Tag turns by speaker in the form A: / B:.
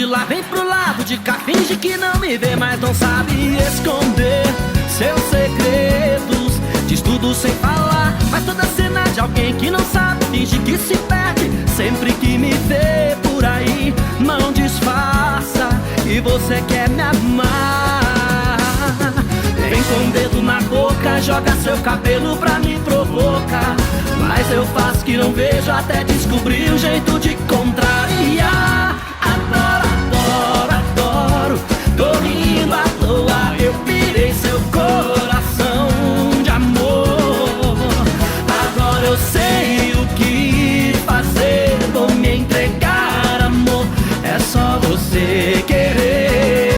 A: de lá, vem pro lado de cá. Finge que não me vê, mas não sabe esconder seus segredos. Diz tudo sem falar, faz toda a cena de alguém que não sabe. Finge que se perde sempre que me vê por aí. Não disfarça que você quer me amar. Vem com o dedo na boca, joga seu cabelo pra me provocar. Mas eu faço que não vejo até descobrir um jeito de contrariar. Adoro, adoro, adoro, tô rindo à toa. Eu pirei seu coração de amor. Agora eu sei o que fazer, vou me entregar, amor. É só você que